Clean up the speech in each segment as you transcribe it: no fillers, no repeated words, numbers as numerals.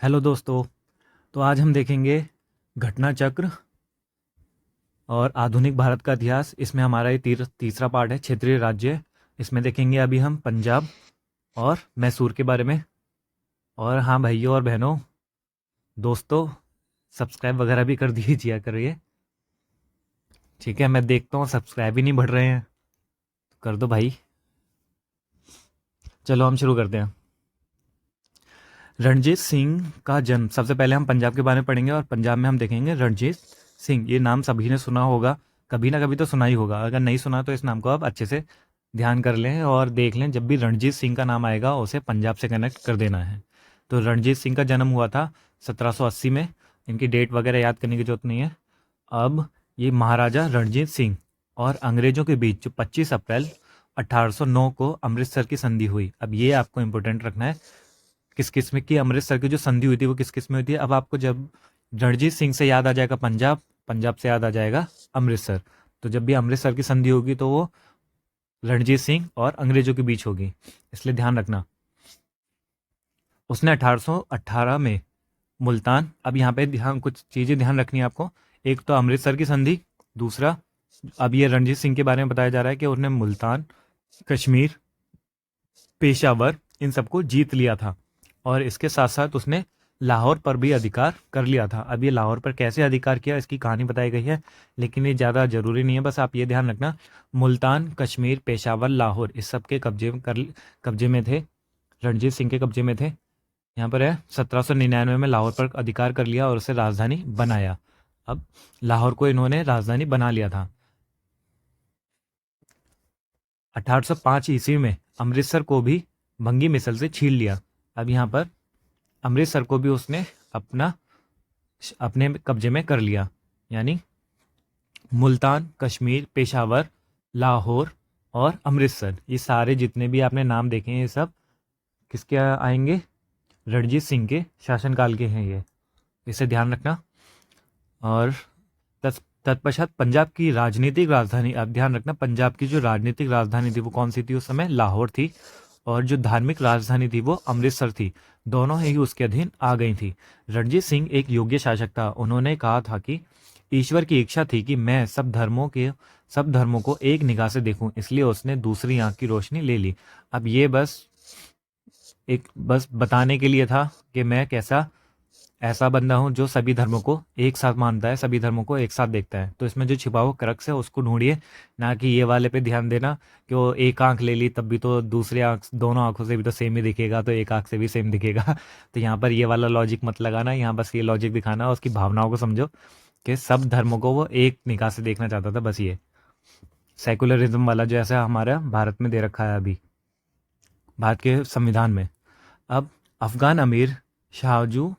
Hello दोस्तों। तो आज हम देखेंगे घटना चक्र और आधुनिक भारत का इतिहास। इसमें हमारा ये तीसरा पार्ट है, क्षेत्रीय राज्य। इसमें देखेंगे अभी हम पंजाब और मैसूर के बारे में। और हाँ भाइयों और बहनों, दोस्तों, सब्सक्राइब वगैरह भी कर दीजिए करिए। ठीक है, मैं देखता हूँ सब्सक्राइब ही नहीं बढ़ रहे हैं, तो कर दो भाई। चलो हम शुरू करते हैं। रणजीत सिंह का जन्म, सबसे पहले हम पंजाब के बारे में पढ़ेंगे और पंजाब में हम देखेंगे रणजीत सिंह। ये नाम सभी ने सुना होगा, कभी ना कभी तो सुना ही होगा। अगर नहीं सुना तो इस नाम को आप अच्छे से ध्यान कर लें और देख लें। जब भी रणजीत सिंह का नाम आएगा उसे पंजाब से कनेक्ट कर देना है। तो रणजीत सिंह का जन्म हुआ था 1780 में। इनकी डेट वगैरह याद करने की जरूरत नहीं है। अब ये महाराजा रणजीत सिंह और अंग्रेजों के बीच जो 25 अप्रैल 1809 को अमृतसर की संधि हुई। अब ये आपको इम्पोर्टेंट रखना है, किस किस में की अमृतसर की जो संधि हुई थी वो किस किस में हुई थी। अब आपको जब रणजीत सिंह से याद आ जाएगा पंजाब, पंजाब से याद आ जाएगा अमृतसर। तो जब भी अमृतसर की संधि होगी तो वो रणजीत सिंह और अंग्रेजों के बीच होगी, इसलिए ध्यान रखना। उसने 1818 में मुल्तान, अब यहाँ पे ध्यान कुछ चीज़ें ध्यान रखनी है आपको। एक तो अमृतसर की संधि, दूसरा अब ये रणजीत सिंह के बारे में बताया जा रहा है कि उन्होंने मुल्तान, कश्मीर, पेशावर इन सबको जीत लिया था। और इसके साथ साथ उसने लाहौर पर भी अधिकार कर लिया था। अब ये लाहौर पर कैसे अधिकार किया इसकी कहानी बताई गई है, लेकिन ये ज़्यादा ज़रूरी नहीं है। बस आप ये ध्यान रखना, मुल्तान, कश्मीर, पेशावर, लाहौर इस सब के कब्जे में थे, रणजीत सिंह के कब्जे में थे। यहाँ पर है 1799 में लाहौर पर अधिकार कर लिया और उसे राजधानी बनाया। अब लाहौर को इन्होंने राजधानी बना लिया था। 1805 ईस्वी में अमृतसर को भी भंगी मिसल से छीन लिया। अब यहाँ पर अमृतसर को भी उसने अपने कब्जे में कर लिया। यानी मुल्तान, कश्मीर, पेशावर, लाहौर और अमृतसर, ये सारे जितने भी आपने नाम देखे हैं ये सब किसके आएंगे? रणजीत सिंह के शासनकाल के हैं ये, इसे ध्यान रखना। और तत्पश्चात पंजाब की राजनीतिक राजधानी, अब ध्यान रखना, पंजाब की जो राजनीतिक राजधानी थी वो कौन सी थी उस समय? लाहौर थी। और जो धार्मिक राजधानी थी वो अमृतसर थी। दोनों ही उसके अधीन आ गई थी। रणजीत सिंह एक योग्य शासक था। उन्होंने कहा था कि ईश्वर की इच्छा थी कि मैं सब धर्मों को एक निगाह से देखूं, इसलिए उसने दूसरी आंख की रोशनी ले ली। अब ये बस बताने के लिए था कि मैं कैसा ऐसा बंदा हूँ जो सभी धर्मों को एक साथ मानता है, सभी धर्मों को एक साथ देखता है। तो इसमें जो छिपा हुआ क्रक्स है उसको ढूंढिए, ना कि ये वाले पे ध्यान देना कि वो एक आंख ले ली तब भी तो दूसरी आंख, दोनों आंखों से भी तो सेम ही दिखेगा, तो एक आंख से भी सेम दिखेगा। तो यहाँ पर ये वाला लॉजिक मत लगाना, यहाँ बस ये लॉजिक दिखाना, उसकी भावनाओं को समझो कि सब धर्मों को वो एक निगाह से देखना चाहता था। बस ये सेकुलरिज्म वाला जो ऐसा हमारा भारत में दे रखा है अभी भारत के संविधान में। अब अफगान अमीर शाहजू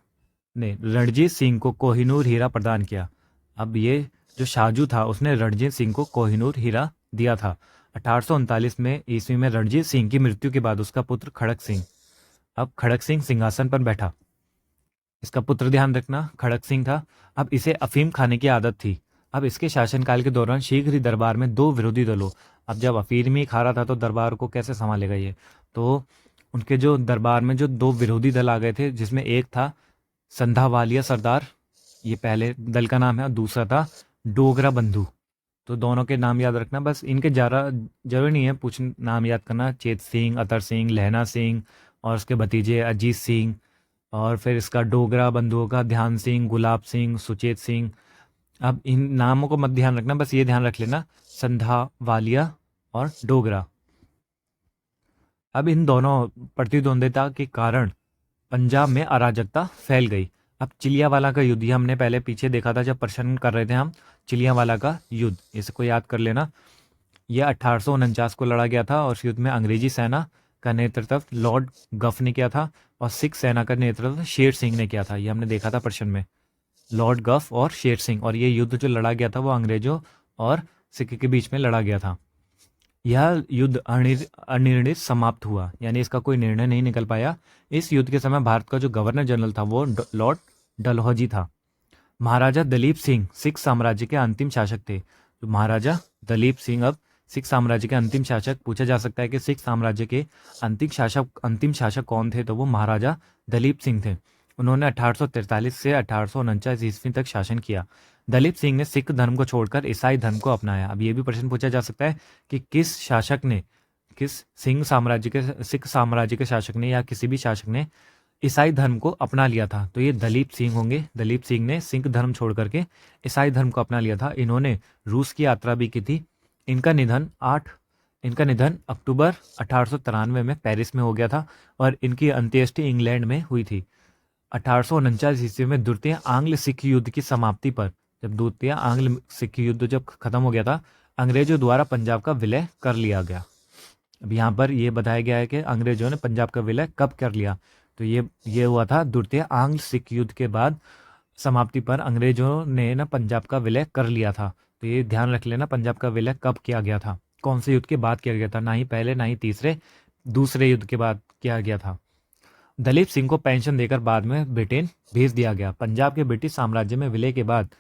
ने रणजीत सिंह को कोहिनूर हीरा प्रदान किया। अब ये जो शाहजू था उसने रणजीत सिंह को कोहिनूर हीरा दिया था। 1839 में ईस्वी में रणजीत सिंह की मृत्यु के बाद उसका पुत्र खड़क सिंह, अब खड़क सिंह सिंहासन पर बैठा। इसका पुत्र ध्यान रखना खड़क सिंह था। अब इसे अफीम खाने की आदत थी। अब इसके शासनकाल के दौरान शीघ्र ही दरबार में दो विरोधी दलों, अब जब अफीम ही खा रहा था तो दरबार को कैसे संभालेगा ये, तो उनके जो दरबार में जो दो विरोधी दल आ गए थे, जिसमें एक था संधावालिया सरदार, ये पहले दल का नाम है, और दूसरा था डोगरा बंधु। तो दोनों के नाम याद रखना, बस इनके ज़्यादा जरूरी नहीं है पूछ नाम याद करना। चेत सिंह, अतर सिंह, लहना सिंह और उसके भतीजे अजीत सिंह, और फिर इसका डोगरा बंधुओं का ध्यान सिंह, गुलाब सिंह, सुचेत सिंह। अब इन नामों को मत ध्यान रखना, बस ये ध्यान रख लेना संधावालिया और डोगरा। अब इन दोनों प्रतिद्वंदिता के कारण पंजाब में अराजकता फैल गई। अब चिलियावाला का युद्ध, ये हमने पहले पीछे देखा था जब प्रश्न कर रहे थे हम, चिलियावाला का युद्ध, इसको याद कर लेना। यह 1849 को लड़ा गया था और इस युद्ध में अंग्रेजी सेना का नेतृत्व लॉर्ड गफ ने किया था और सिख सेना का नेतृत्व शेर सिंह ने किया था। ये हमने देखा था प्रश्न में, लॉर्ड गफ और शेर सिंह। और ये युद्ध जो लड़ा गया था वो अंग्रेजों और सिख के बीच में लड़ा गया था। यह युद्ध अनिर्णित समाप्त हुआ, यानी इसका कोई निर्णय नहीं निकल पाया। इस युद्ध के समय भारत का जो गवर्नर जनरल था वो लॉर्ड डलहौजी था। महाराजा दलीप सिंह सिख साम्राज्य के अंतिम शासक थे। तो महाराजा दलीप सिंह अब सिख साम्राज्य के अंतिम शासक, पूछा जा सकता है कि सिख साम्राज्य के अंतिम शासक कौन थे, तो वो महाराजा दलीप सिंह थे। उन्होंने 1843 से 1849 ईस्वी तक शासन किया। दलीप सिंह ने सिख धर्म को छोड़कर ईसाई धर्म को अपनाया। अब ये भी प्रश्न पूछा जा सकता है कि किस शासक ने, किस सिख साम्राज्य के शासक ने या किसी भी शासक ने ईसाई धर्म को अपना लिया था। तो ये दलीप सिंह होंगे। दलीप सिंह ने सिख धर्म छोड़ करके ईसाई धर्म को अपना लिया था। इन्होंने रूस की यात्रा भी की थी। इनका निधन अक्टूबर 1893 में पेरिस में हो गया था और इनकी अंत्येष्टि इंग्लैंड में हुई थी। 1849 ईस्वी में द्वितीय आंग्ल सिख युद्ध की समाप्ति पर, जब द्वितीय आंग्ल सिख युद्ध जब खत्म हो गया था, अंग्रेजों द्वारा पंजाब का विलय कर लिया गया। अब यहाँ पर यह बताया गया है कि अंग्रेजों ने पंजाब का विलय कब कर लिया। तो ये हुआ था द्वितीय आंग्ल सिख युद्ध के बाद समाप्ति पर अंग्रेजों ने ना पंजाब का विलय कर लिया था। तो ये ध्यान रख लेना, पंजाब का विलय कब किया गया था, कौन से युद्ध के बाद किया गया था, ना ही पहले ना ही तीसरे, दूसरे युद्ध के बाद किया गया था। दलीप सिंह को पेंशन देकर बाद में ब्रिटेन भेज दिया गया। पंजाब के ब्रिटिश साम्राज्य में विलय के बाद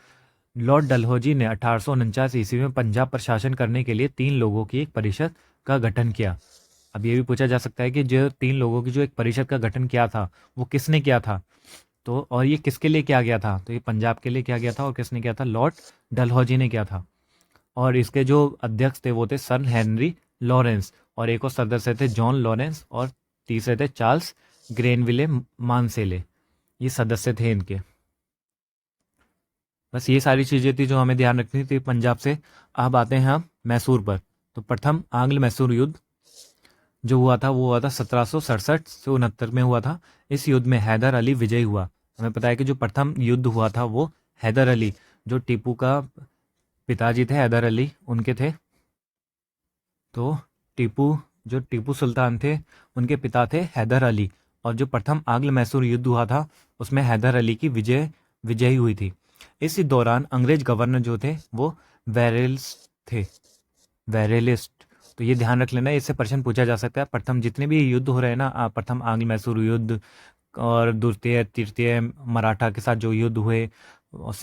लॉर्ड डलहौजी ने 1849 ईस्वी में पंजाब पर शासन करने के लिए 3 लोगों की एक परिषद का गठन किया। अब ये भी पूछा जा सकता है कि जो 3 लोगों की जो एक परिषद का गठन किया था वो किसने किया था, तो और ये किसके लिए किया गया था, तो ये पंजाब के लिए किया गया था। और किसने किया था, लॉर्ड डलहौजी ने किया था। और इसके जो अध्यक्ष थे वो थे सर हेनरी लॉरेंस, और एक और सदस्य थे जॉन लॉरेंस, और तीसरे थे चार्ल्स ग्रेनविले मानसेले। ये सदस्य थे इनके। बस ये सारी चीज़ें थी जो हमें ध्यान रखनी थी पंजाब से। अब आते हैं हम मैसूर पर। तो प्रथम आंग्ल मैसूर युद्ध जो हुआ था वो हुआ था 1767 से 69 में हुआ था। इस युद्ध में हैदर अली विजयी हुआ। हमें पता है कि जो प्रथम युद्ध हुआ था वो हैदर अली, जो टीपू का पिताजी थे हैदर अली, उनके थे। तो टीपू सुल्तान थे, उनके पिता थे हैदर अली। और जो प्रथम आंग्ल मैसूर युद्ध हुआ था उसमें हैदर अली की विजयी हुई थी। इसी दौरान अंग्रेज गवर्नर जो थे वो वेरेलिस्ट। तो ये ध्यान रख लेना, इससे प्रश्न पूछा जा सकता है। प्रथम जितने भी युद्ध हो रहे हैं ना, प्रथम आंग्ल मैसूर युद्ध और द्वितीय तृतीय मराठा के साथ जो युद्ध हुए,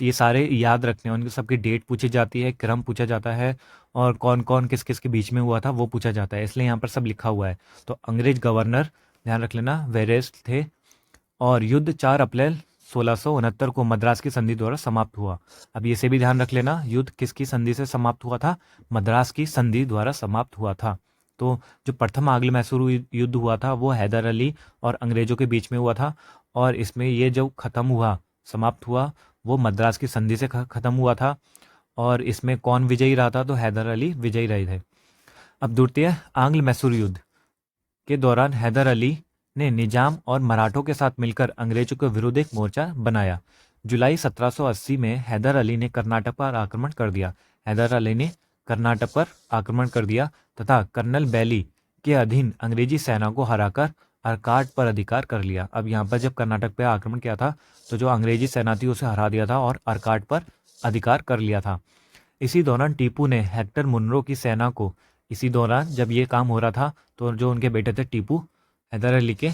ये सारे याद रखने हैं। उनकी सबकी डेट पूछी जाती है, क्रम पूछा जाता है, और कौन कौन किस किस के बीच में हुआ था वो पूछा जाता है। इसलिए यहाँ पर सब लिखा हुआ है। तो अंग्रेज गवर्नर ध्यान रख लेना वेरेस्ट थे। और युद्ध 4 अप्रैल 1669 को मद्रास की संधि द्वारा समाप्त हुआ। अब ये से भी ध्यान रख लेना, युद्ध किसकी संधि से समाप्त हुआ था, मद्रास की संधि द्वारा समाप्त हुआ था। तो जो प्रथम आंग्ल मैसूर युद्ध हुआ था वो हैदर अली और अंग्रेजों के बीच में हुआ था। और इसमें ये जो खत्म हुआ, समाप्त हुआ, वो मद्रास की संधि से खत्म हुआ था। और इसमें कौन विजयी रहा था, तो हैदर अली विजयी रहे थे। अब द्वितीय आंग्ल मैसूर युद्ध के दौरान हैदर अली ने निजाम और मराठों के साथ मिलकर अंग्रेजों के विरुद्ध एक मोर्चा बनाया। जुलाई 1780 में हैदर अली ने कर्नाटक पर आक्रमण कर दिया। हैदर अली ने कर्नाटक पर आक्रमण कर दिया तथा कर्नल बैली के अधीन अंग्रेजी सेना को हराकर अर्काट पर अधिकार कर लिया। अब यहाँ पर जब कर्नाटक पर आक्रमण किया था तो जो अंग्रेजी सेना थी उसे हरा दिया था और अर्काट पर अधिकार कर लिया था। इसी दौरान टीपू ने हेक्टर मुनरो की सेना को, इसी दौरान जब ये काम हो रहा था तो जो उनके बेटे थे टीपू, हैदर अली के,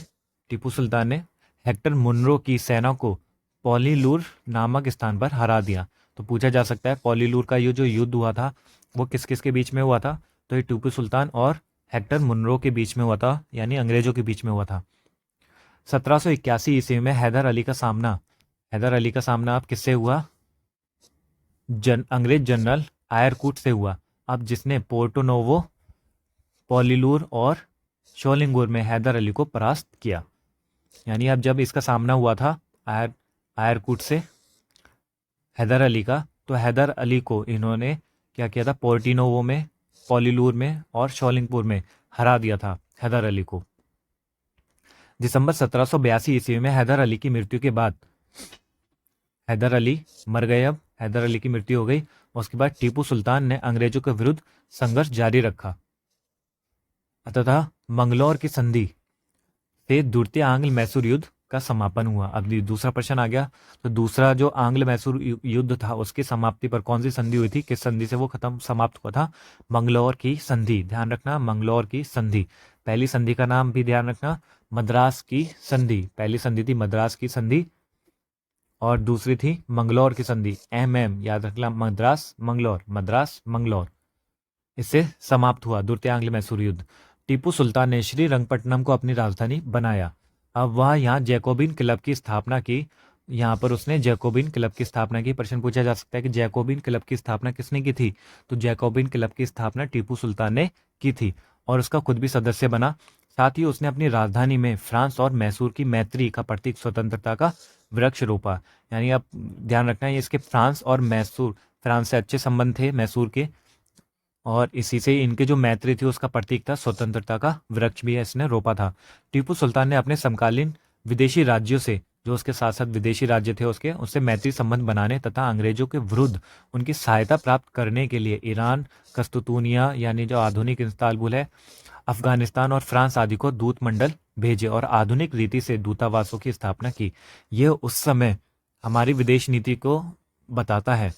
टीपू सुल्तान ने हेक्टर मुनरो की सेना को पॉलीलूर नामक स्थान पर हरा दिया। तो पूछा जा सकता है पॉलीलूर का ये जो युद्ध हुआ था वो किस किस के बीच में हुआ था, तो ये टीपू सुल्तान और हेक्टर मुनरो के बीच में हुआ था, यानी अंग्रेजों के बीच में हुआ था। 1781 ईस्वी में हैदर अली का सामना अब किससे हुआ, अंग्रेज जनरल आयरकूट से हुआ। अब जिसने पोर्टो नोवो, पॉलीलूर और शोलिंगुर में हैदर अली को परास्त किया। यानी अब जब इसका सामना हुआ था आयरकूट से हैदर अली का, तो हैदर अली को इन्होंने क्या किया था, पोर्टिनोवो में, पॉलीलूर में और शोलिंगपुर में हरा दिया था हैदर अली को। दिसंबर 1782 ईस्वी में हैदर अली की मृत्यु के बाद, हैदर अली मर गए, अब हैदर अली की मृत्यु हो गई। उसके बाद टीपू सुल्तान ने अंग्रेजों के विरुद्ध संघर्ष जारी रखा। अतः मंगलौर की संधि से द्वितीय आंग्ल मैसूर युद्ध का समापन हुआ। अब दूसरा प्रश्न आ गया, तो दूसरा जो आंग्ल मैसूर युद्ध था उसकी समाप्ति पर कौन सी संधि हुई थी, किस संधि से वो समाप्त हुआ था, मंगलौर की संधि। ध्यान रखना, मंगलौर की संधि। पहली संधि का नाम भी ध्यान रखना, मद्रास की संधि। पहली संधि थी मद्रास की संधि और दूसरी थी मंगलौर की संधि। याद रखना, मद्रास मंगलौर। इससे समाप्त हुआ द्वितीय आंग्ल मैसूर युद्ध। टीपू सुल्तान ने श्रीरंगपट्टनम को अपनी राजधानी बनाया। अब वह यहाँ जैकोबिन क्लब की स्थापना की। यहाँ पर उसने जैकोबिन क्लब की स्थापना की। प्रश्न पूछा जा सकता है कि जैकोबिन क्लब की स्थापना किसने की थी? तो जैकोबिन क्लब की स्थापना टीपू सुल्तान ने की थी और उसका खुद भी सदस्य बना। साथ ही उसने अपनी राजधानी में फ्रांस और मैसूर की मैत्री का प्रतीक स्वतंत्रता का वृक्ष रोपा। यानी आप ध्यान रखना है, इसके फ्रांस और मैसूर, फ्रांस से अच्छे संबंध थे मैसूर के, और इसी से इनके जो मैत्री थी उसका प्रतीक था स्वतंत्रता का वृक्ष भी इसने रोपा था। टीपू सुल्तान ने अपने समकालीन विदेशी राज्यों से, जो उसके साथ साथ विदेशी राज्य थे उससे मैत्री संबंध बनाने तथा अंग्रेजों के विरुद्ध उनकी सहायता प्राप्त करने के लिए ईरान, कस्तूतुनिया यानी जो आधुनिक इस्तांबुल है, अफगानिस्तान और फ्रांस आदि को दूत मंडल भेजे और आधुनिक रीति से दूतावासों की स्थापना की। यह उस समय हमारी विदेश नीति को बताता है।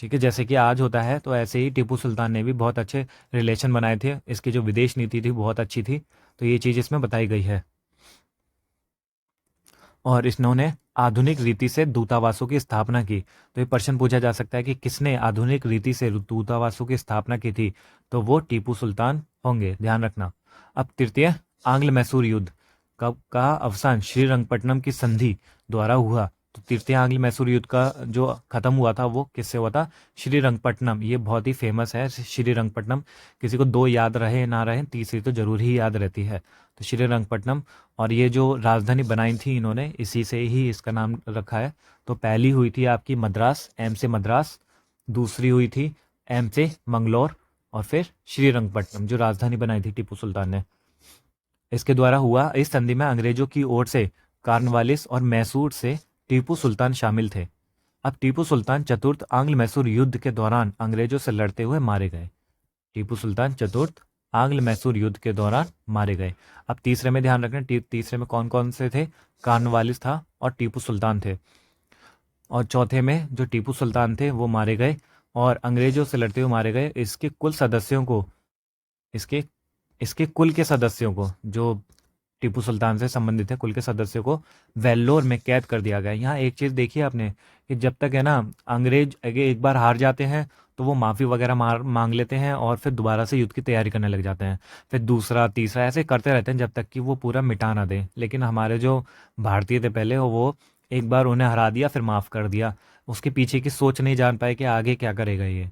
ठीक है, जैसे कि आज होता है, तो ऐसे ही टीपू सुल्तान ने भी बहुत अच्छे रिलेशन बनाए थे। इसकी जो विदेश नीति थी बहुत अच्छी थी, तो ये चीज़ इसमें बताई गई है। और इन्होंने आधुनिक रीति से दूतावासों की स्थापना की। तो ये प्रश्न पूछा जा सकता है कि किसने आधुनिक रीति से दूतावासों की स्थापना की थी? तो वो टीपू सुल्तान होंगे, ध्यान रखना। अब तृतीय आंग्ल मैसूर युद्ध कब का अवसान श्रीरंगपट्टनम की संधि द्वारा हुआ? तो तृतीय आंग्ल मैसूर युद्ध का जो खत्म हुआ था वो किससे हुआ था? श्रीरंगपट्टनम। ये बहुत ही फेमस है श्रीरंगपट्टनम। किसी को दो याद रहे ना रहे, तीसरी तो जरूर ही याद रहती है। तो श्रीरंगपट्टनम, और ये जो राजधानी बनाई थी इन्होंने, इसी से ही इसका नाम रखा है। तो पहली हुई थी आपकी मद्रास, एम से मद्रास, दूसरी हुई थी एम से मंगलौर, और फिर श्रीरंगपट्टनम जो राजधानी बनाई थी टीपू सुल्तान ने, इसके द्वारा हुआ। इस संधि में अंग्रेजों की ओर से कार्नवालिस और मैसूर से टीपू सुल्तान शामिल थे। अब टीपू सुल्तान चतुर्थ आंग्ल मैसूर युद्ध के दौरान अंग्रेजों से लड़ते हुए मारे गए। टीपू सुल्तान चतुर्थ आंग्ल मैसूर युद्ध के दौरान मारे गए। अब तीसरे में ध्यान रखना, तीसरे में कौन कौन से थे? कार्नवालिस था और टीपू सुल्तान थे। और चौथे में जो टीपू सुल्तान थे वो मारे गए और अंग्रेजों से लड़ते हुए मारे गए। इसके कुल सदस्यों को, इसके इसके कुल के सदस्यों को, जो टीपू सुल्तान से संबंधित है, कुल के सदस्यों को वेल्लोर में कैद कर दिया गया। यहाँ एक चीज़ देखिए आपने कि जब तक है ना, अंग्रेज एक बार हार जाते हैं तो वो माफ़ी वगैरह मांग लेते हैं और फिर दोबारा से युद्ध की तैयारी करने लग जाते हैं। फिर दूसरा तीसरा ऐसे करते रहते हैं जब तक कि वो पूरा मिटा ना दें। लेकिन हमारे जो भारतीय थे पहले, वो एक बार उन्हें हरा दिया फिर माफ़ कर दिया, उसके पीछे की सोच नहीं जान पाए कि आगे क्या करेगा ये।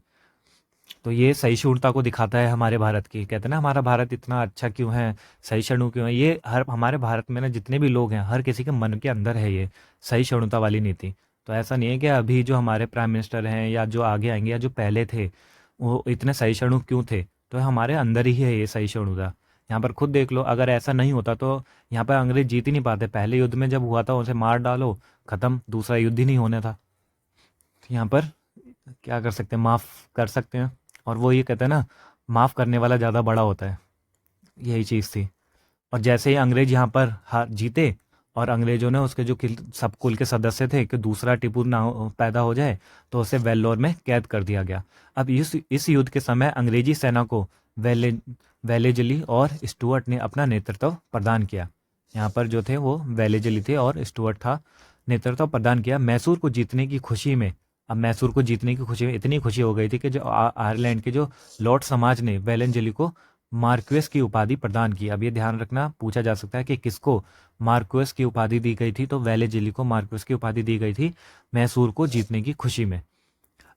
तो ये सहिष्णुता को दिखाता है हमारे भारत की। कहते हैं ना हमारा भारत इतना अच्छा क्यों है, सहिष्णु क्यों है। ये हर हमारे भारत में ना जितने भी लोग हैं, हर किसी के मन के अंदर है ये सहिष्णुता वाली नीति। तो ऐसा नहीं है कि अभी जो हमारे प्राइम मिनिस्टर हैं या जो आगे आएंगे या जो पहले थे वो इतने सहिष्णु क्यों थे, तो हमारे अंदर ही है ये सहिष्णुता। यहाँ पर खुद देख लो, अगर ऐसा नहीं होता तो यहाँ पर अंग्रेज जीत ही नहीं पाते। पहले युद्ध में जब हुआ था उसे मार डालो, खत्म, दूसरा युद्ध ही नहीं होना था। तो यहाँ पर क्या कर सकते हैं? माफ़ कर सकते हैं। और वो ये कहते हैं ना, माफ़ करने वाला ज़्यादा बड़ा होता है, यही चीज़ थी। और जैसे ही अंग्रेज यहाँ पर हार जीते और अंग्रेजों ने उसके जो सब कुल के सदस्य थे कि दूसरा टीपू ना पैदा हो जाए, तो उसे वेल्लोर में कैद कर दिया गया। अब इस युद्ध के समय अंग्रेजी सेना को वेलेजली और स्टुअर्ट ने अपना नेतृत्व प्रदान किया। यहाँ पर जो थे वो वेलेजली थे और स्टुअर्ट था, नेतृत्व प्रदान किया मैसूर को जीतने की खुशी में। अब मैसूर को जीतने की खुशी में इतनी खुशी हो गई थी कि जो आयरलैंड के जो लॉर्ड समाज ने वेलेंजली को मार्क्वेस की उपाधि प्रदान की। अब ये ध्यान रखना, पूछा जा सकता है कि किसको मार्क्वेस की उपाधि दी गई थी? तो वेलेजली को मार्क्वेस की उपाधि दी गई थी मैसूर को जीतने की खुशी में।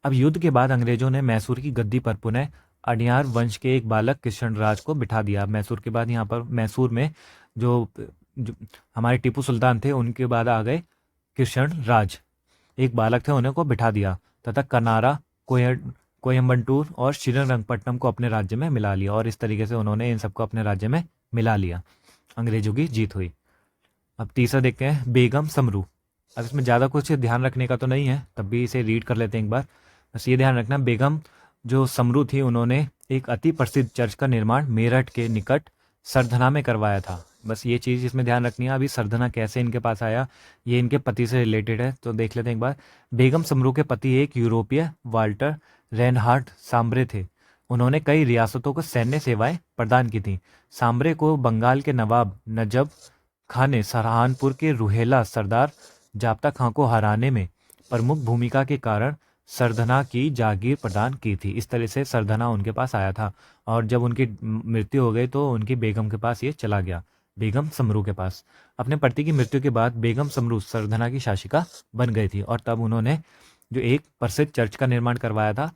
अब युद्ध के बाद अंग्रेजों ने मैसूर की गद्दी पर पुनः अडियार वंश के एक बालक कृष्णराज को बिठा दिया। मैसूर के बाद यहाँ पर मैसूर में जो हमारे टीपू सुल्तान थे उनके बाद आ गए कृष्णराज, एक बालक थे, उन्हें को बिठा दिया तथा कनारा, कोयम्बटूर और श्रीरंगपट्टनम को अपने राज्य में मिला लिया। और इस तरीके से उन्होंने इन सबको अपने राज्य में मिला लिया। अंग्रेजों की जीत हुई। अब तीसरा देखते हैं, बेगम समरू। अब इसमें ज़्यादा कुछ ध्यान रखने का तो नहीं है, तब भी इसे रीड कर लेते हैं एक बार। बस ये ध्यान रखना, बेगम जो समरू थी उन्होंने एक अति प्रसिद्ध चर्च का निर्माण मेरठ के निकट सरधना में करवाया था। बस ये चीज़ इसमें ध्यान रखनी है। अभी सरधना कैसे इनके पास आया, ये इनके पति से रिलेटेड है, तो देख लेते हैं एक बार। बेगम समरू के पति एक यूरोपीय वाल्टर रेनहार्ड सांब्रे थे। उन्होंने कई रियासतों को सैन्य सेवाएं प्रदान की थीं। सांब्रे को बंगाल के नवाब नजब खां ने सहारनपुर के रुहेला सरदार जाब्ता खां को हराने में प्रमुख भूमिका के कारण सरधना की जागीर प्रदान की थी। इस तरह से सरधना उनके पास आया था और जब उनकी मृत्यु हो गई तो उनकी बेगम के पास ये चला गया। बेगम समरू के पास। अपने पति की मृत्यु के बाद बेगम समरू सरधना की शासिका बन गई थी और तब उन्होंने जो एक प्रसिद्ध चर्च का निर्माण करवाया था,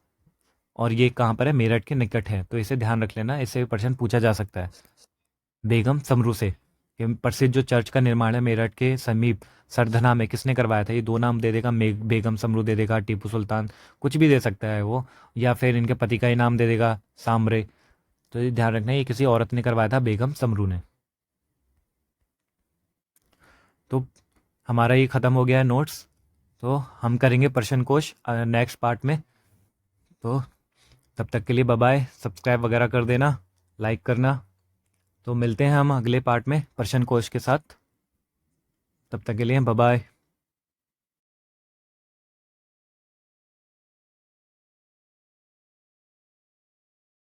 और ये कहाँ पर है, मेरठ के निकट है, तो इसे ध्यान रख लेना, इससे प्रश्न पूछा जा सकता है बेगम समरू से कि प्रसिद्ध जो चर्च का निर्माण है मेरठ के समीप सरधना में किसने करवाया था। ये दो नाम दे देगा, बेगम समरू दे देगा, टीपू सुल्तान, कुछ भी दे सकता है वो, या फिर इनके पति का ही नाम दे देगा, सामरे। तो ये ध्यान रखना, ये किसी औरत ने करवाया था, बेगम समरू ने। तो हमारा ये ख़त्म हो गया है नोट्स। तो हम करेंगे प्रश्न कोश नेक्स्ट पार्ट में। तो तब तक के लिए बाय बाय, सब्सक्राइब वगैरह कर देना, लाइक करना। तो मिलते हैं हम अगले पार्ट में प्रश्न कोश के साथ। तब तक के लिए बाय बाय।